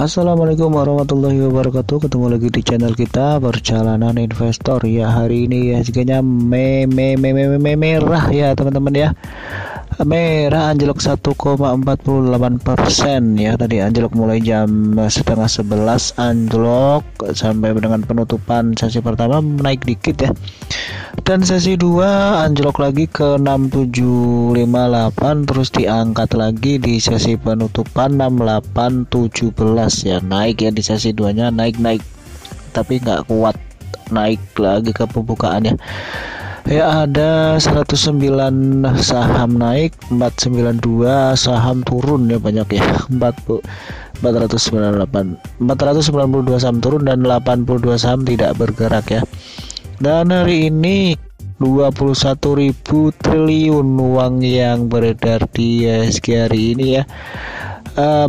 Assalamualaikum warahmatullahi wabarakatuh. Ketemu lagi di channel kita Perjalanan Investor ya. Hari ini IHSG-nya merah ya teman-teman ya. Merah anjlok 1,48% ya. Tadi anjlok mulai jam setengah 11 anjlok sampai dengan penutupan sesi pertama naik dikit ya. Dan sesi 2 anjlok lagi ke 6758, terus diangkat lagi di sesi penutupan 6817 ya. Naik ya di sesi 2-nya, naik tapi nggak kuat naik lagi ke pembukaannya ya. Ada 109 saham naik, 492 saham turun ya, banyak ya. 492 saham turun dan 82 saham tidak bergerak ya. Dan hari ini 21.000 triliun uang yang beredar di IHSG hari ini ya.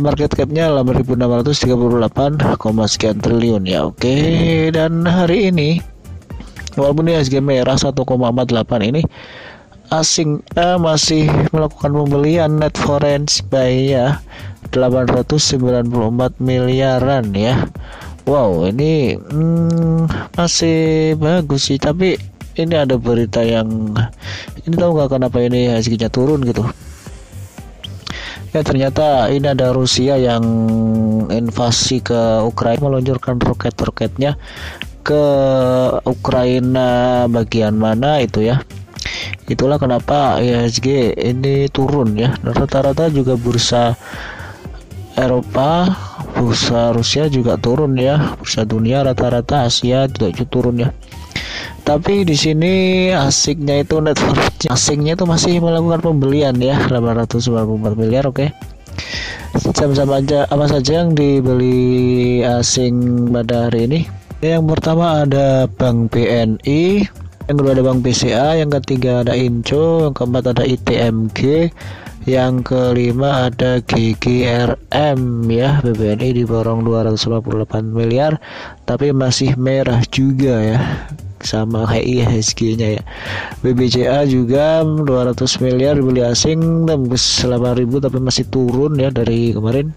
Market cap-nya 8.638, sekian triliun ya. Oke, dan hari ini walaupun IHSG merah 1,48 ini, asing masih melakukan pembelian net foreign buy ya, 894 miliaran ya. Wow, ini masih bagus sih, tapi ini ada berita yang ini, tahu nggak kenapa ini IHSG-nya turun gitu? Ya ternyata ini ada Rusia yang invasi ke Ukraina, meluncurkan roket-roketnya ke Ukraina bagian mana itu ya. Itulah kenapa IHSG ini turun ya. Rata-rata juga bursa Eropa, bursa Rusia juga turun ya. Bursa dunia rata-rata Asia juga turun ya. Tapi di sini asingnya itu asingnya itu masih melakukan pembelian ya, 894 miliar. Oke. Sama-sama aja apa saja yang dibeli asing pada hari ini. Yang pertama ada Bank BNI, yang kedua ada Bank BCA, yang ketiga ada Inco, yang keempat ada ITMG, yang kelima ada GGRM ya. BBNI diborong 258 miliar tapi masih merah juga ya, sama kayak IHSG-nya ya. BBCA juga 200 miliar dibeli asing, tembus 8.000 tapi masih turun ya dari kemarin.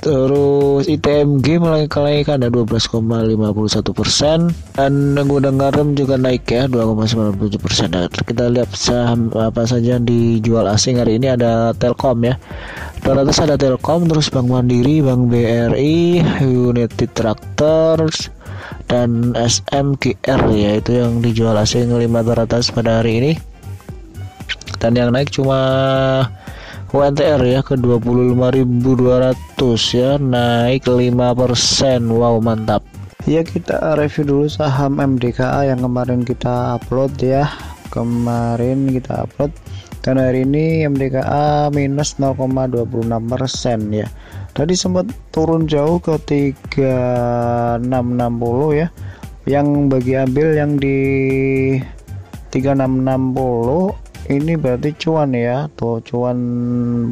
Terus ITMG mulai kenaikan ada 12,51%, dan Gudang Garam juga naik ya 2,97%. Nah, kita lihat saham apa saja yang dijual asing hari ini. Ada Telkom ya, 200 ada Telkom, terus Bank Mandiri, Bank BRI, United Tractors, dan SMGR ya, itu yang dijual asing 500 pada hari ini. Dan yang naik cuma UNTR ya, ke 25.200 ya, naik 5%. Wow, mantap ya. Kita review dulu saham MDKA yang kemarin kita upload ya. Dan hari ini MDKA minus 0,26% ya. Tadi sempat turun jauh ke 3660 ya. Yang bagi ambil yang di 3660 ini berarti cuan ya. Tuh cuan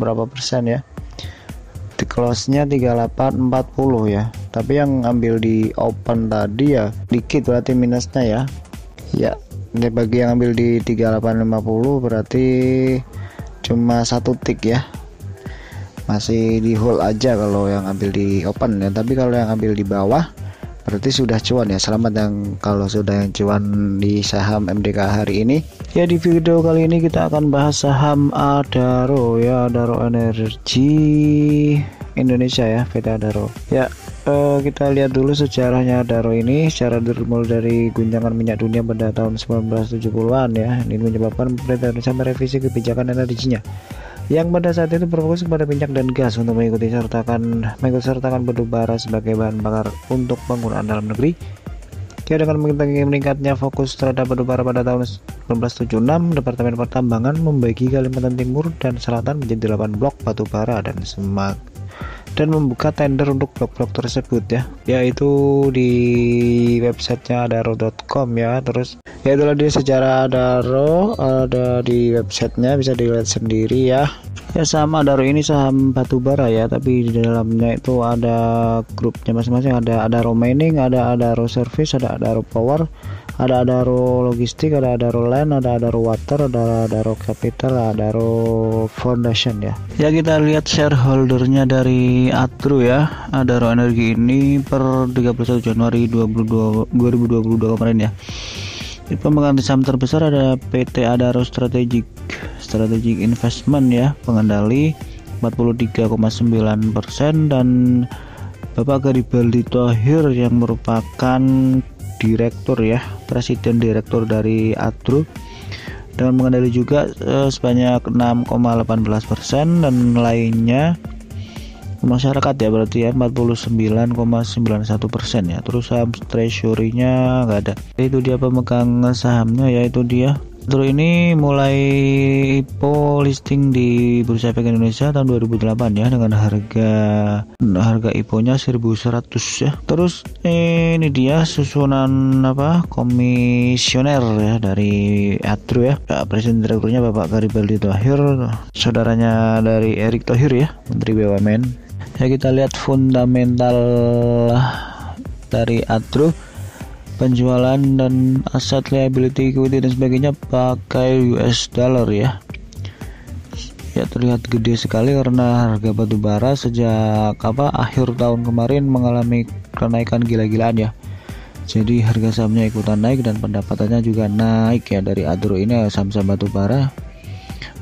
berapa persen ya? Di close-nya 3840 ya. Tapi yang ambil di open tadi ya dikit, berarti minusnya ya. Ya, ini bagi yang ambil di 3850 berarti cuma satu tick ya. Masih di hold aja kalau yang ambil di open ya. Tapi kalau yang ambil di bawah berarti sudah cuan ya. Selamat yang kalau sudah yang cuan di saham MDK hari ini ya. Di video kali ini kita akan bahas saham Adaro ya, Adaro Energi Indonesia ya, PT Adaro ya. Kita lihat dulu sejarahnya Adaro ini. Secara bermula dari guncangan minyak dunia pada tahun 1970-an ya. Ini menyebabkan pemerintah Indonesia merevisi kebijakan energinya yang pada saat itu berfokus pada minyak dan gas untuk mengikut sertakan batu bara sebagai bahan bakar untuk penggunaan dalam negeri. Ya, dengan meningkatnya fokus terhadap batu bara pada tahun 1976, Departemen Pertambangan membagi Kalimantan Timur dan Selatan menjadi 8 blok batu bara dan membuka tender untuk blok-blok tersebut ya, yaitu di websitenya adaro.com ya. Terus ya itulah dia sejarah Adaro, ada di websitenya, bisa dilihat sendiri ya. Ya, saham Adaro ini saham batubara ya, tapi di dalamnya itu ada grupnya masing-masing, ada Adaro Mining, ada Adaro Service, ada Adaro Power, ada Adaro Logistik, ada Adaro Land, ada Adaro Water, ada Adaro Capital, ada Adaro Foundation ya. Ya, kita lihat shareholdernya dari Adro ya. Adaro Energi ini per 31 Januari 2022 kemarin ya. Pemegang saham terbesar ada PT Adaro Strategic Investment ya, pengendali 43,9%, dan Bapak Garibaldi Thohir yang merupakan direktur ya, presiden direktur dari Adro, dengan mengendali juga sebanyak 6,18%, dan lainnya masyarakat ya, berarti ya 49,91% ya. Terus saham treasury-nya nggak ada. Itu dia pemegang sahamnya, yaitu dia. Terus ini mulai IPO listing di Bursa Efek Indonesia tahun 2008 ya, dengan harga IPO-nya 1.100 ya. Terus ini dia susunan komisioner ya dari Adro ya. Presiden direkturnya Bapak Garibaldi Thohir, saudaranya dari Erick Thohir ya, Menteri BUMN. Ya, kita lihat fundamental dari Adro, penjualan dan aset, liability, equity dan sebagainya pakai US dollar ya. Ya, terlihat gede sekali karena harga batubara sejak akhir tahun kemarin mengalami kenaikan gila-gilaan ya. Jadi harga sahamnya ikutan naik dan pendapatannya juga naik ya dari Adro ini, saham-saham batubara.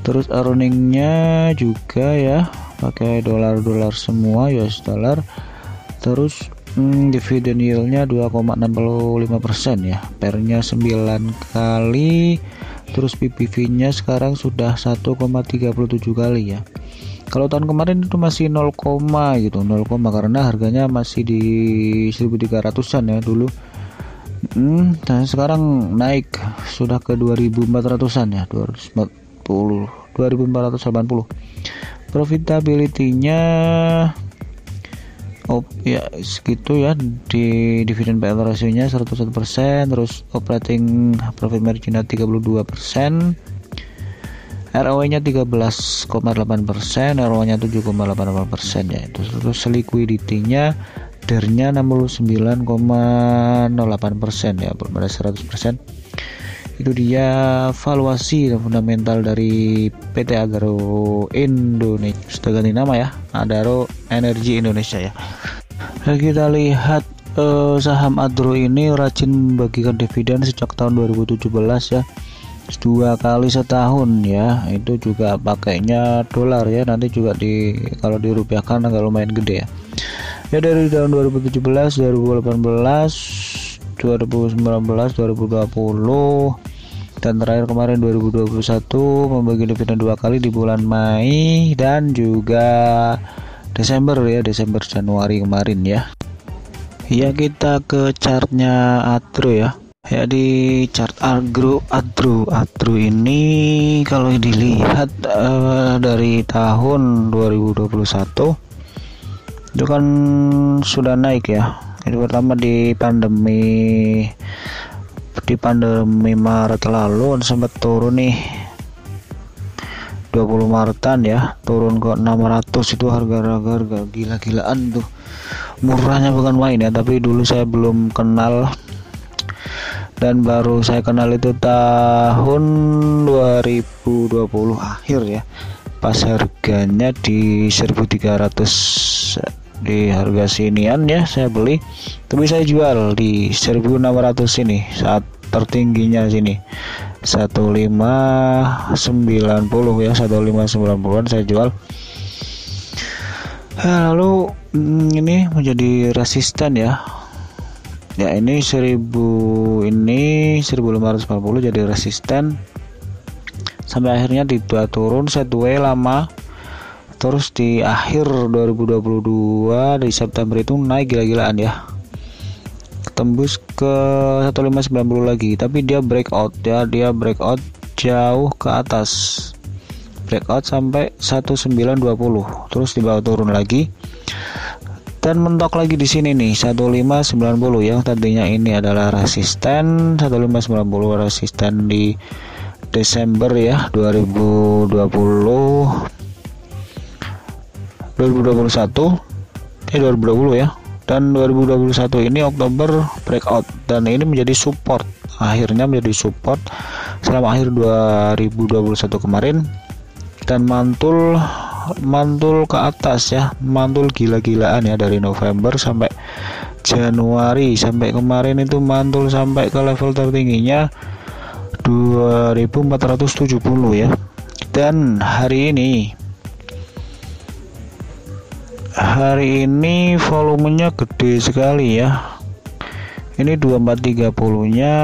Terus earningnya juga ya pakai dolar semua, US dollar. Terus dividen yieldnya 2,65% ya, pernya 9 kali. Terus PBV-nya sekarang sudah 1,37 kali ya. Kalau tahun kemarin itu masih 0, karena harganya masih di 1.300-an ya dulu. Dan sekarang naik sudah ke 2.400-an ya, 2.480. Profitability-nya ya segitu ya, di dividen payout ratio-nya 101%, terus operating profit margin-nya 32%, ROE-nya 13,8%, ROA-nya 7,88% ya itu. Terus liquidity-nya DER-nya 69,08% ya, pada 100%. Itu dia valuasi dan fundamental dari PT Adaro Indonesia. Sudah ganti nama ya, Adaro Energi Indonesia ya. Dan kita lihat saham Adaro ini rajin membagikan dividen sejak tahun 2017 ya, 2 kali setahun ya. Itu juga pakainya dolar ya, nanti juga kalau dirupiahkan agak lumayan gede ya. Ya, dari tahun 2017, 2018, 2019, 2020, dan terakhir kemarin 2021 membagi dividen 2 kali di bulan Mei dan juga Desember ya, Desember Januari kemarin ya. Ya, kita ke chartnya Adro ya. Ya, di chart Adro ini kalau dilihat dari tahun 2021 itu kan sudah naik ya. Itu pertama di pandemi Maret lalu sempat turun nih, 20 Maretan ya, turun ke 600. Itu harga gila-gilaan tuh, murahnya bukan main ya. Tapi dulu saya belum kenal, dan baru saya kenal itu tahun 2020 akhir ya, pas harganya di 1.300 di harga sinian ya saya beli, tapi saya jual di 1.600 ini saat tertingginya sini 1.590 ya, 1.590-an saya jual. Lalu ini menjadi resisten ya. Ya, ini 1.540 jadi resisten sampai akhirnya turun sideways lama. Terus di akhir 2022 di September itu naik gila-gilaan ya, tembus ke 1.590 lagi, tapi dia breakout jauh ke atas, breakout sampai 1.920, terus di bawah turun lagi dan mentok lagi di sini nih 1.590 yang tadinya ini adalah resisten. 1.590 resisten di Desember ya 2020. 2021 2020 ya, dan 2021 ini Oktober breakout dan ini menjadi support, akhirnya menjadi support selama akhir 2021 kemarin, dan mantul ke atas ya, mantul gila-gilaan ya dari November sampai Januari, sampai kemarin itu mantul sampai ke level tertingginya 2470 ya. Dan hari ini volumenya gede sekali ya. Ini 2430 nya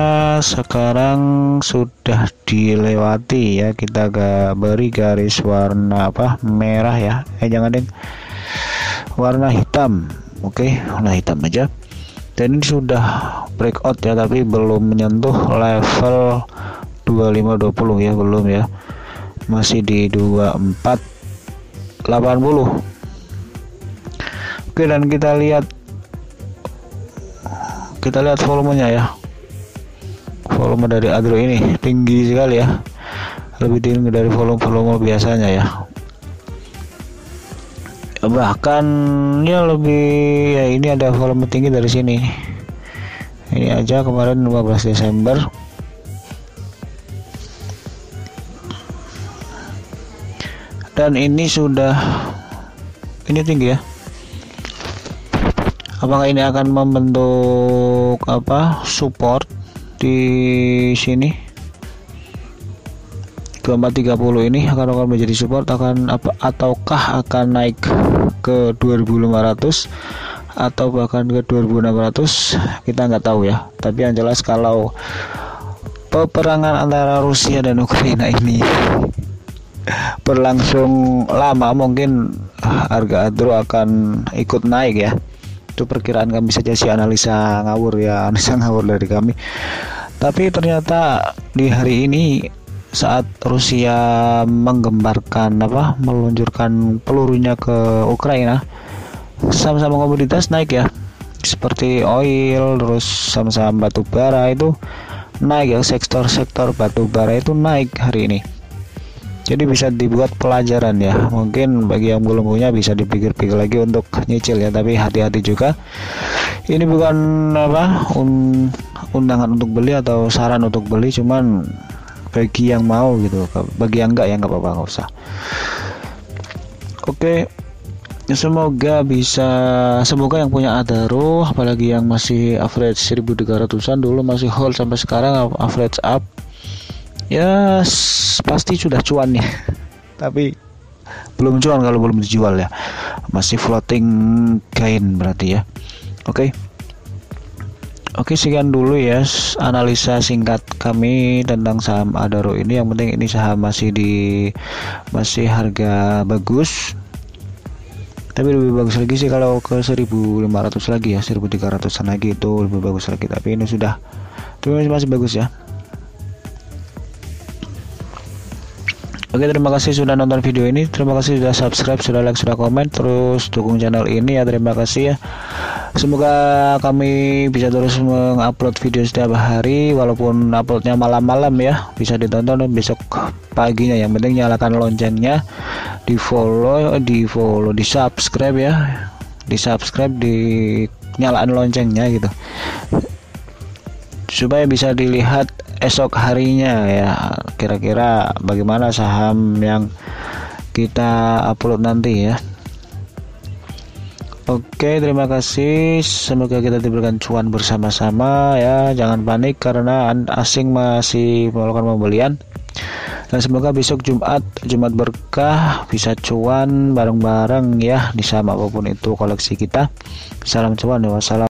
sekarang sudah dilewati ya. Kita beri garis warna merah ya, jangan deh, warna hitam. Oke, warna hitam aja. Dan ini sudah breakout ya, tapi belum menyentuh level 2520 ya, belum ya, masih di 2480. Oke, dan kita lihat volumenya ya. Volume dari Adro ini tinggi sekali ya, lebih tinggi dari volume biasanya ya, bahkan ya lebih ya. Ini ada volume tinggi dari sini, ini aja kemarin 15 Desember. Dan ini tinggi ya. Apakah ini akan membentuk support di sini 2430 ini akan menjadi support, ataukah akan naik ke 2500 atau bahkan ke 2600, kita nggak tahu ya. Tapi yang jelas kalau peperangan antara Rusia dan Ukraina ini berlangsung lama, mungkin harga Adro akan ikut naik ya. Itu perkiraan kami saja sih, analisa ngawur dari kami. Tapi ternyata di hari ini saat Rusia meluncurkan pelurunya ke Ukraina, saham-saham komoditas naik ya, seperti oil, terus saham-saham batu bara itu naik ya, sektor batu bara itu naik hari ini. Jadi bisa dibuat pelajaran ya, mungkin bagi yang belum punya bisa dipikir-pikir lagi untuk nyicil ya, tapi hati-hati juga. Ini bukan undangan untuk beli atau saran untuk beli, cuman bagi yang mau gitu, bagi yang enggak ya nggak apa-apa, nggak usah. Oke, semoga yang punya Adaro, apalagi yang masih average 1300-an, dulu masih hold sampai sekarang average up ya, pasti sudah cuan ya. Tapi belum cuan kalau belum dijual ya, masih floating gain berarti ya. Oke, sekian dulu ya analisa singkat kami tentang saham Adaro ini. Yang penting ini saham masih harga bagus, tapi lebih bagus lagi sih kalau ke 1500 lagi ya, 1300an lagi itu lebih bagus lagi. Tapi ini masih bagus ya. Oke, terima kasih sudah nonton video ini, terima kasih sudah subscribe, sudah like, sudah komen, terus dukung channel ini ya, terima kasih ya. Semoga kami bisa terus mengupload video setiap hari, walaupun uploadnya malam-malam ya, bisa ditonton besok paginya. Yang penting nyalakan loncengnya, di follow, di subscribe ya, nyalakan loncengnya gitu, supaya bisa dilihat esok harinya ya, kira-kira bagaimana saham yang kita upload nanti ya. Oke, terima kasih, semoga kita diberikan cuan bersama-sama ya. Jangan panik karena asing masih melakukan pembelian, dan semoga besok Jumat berkah, bisa cuan bareng-bareng ya di saham apapun itu koleksi kita. Salam cuan ya, wassalam.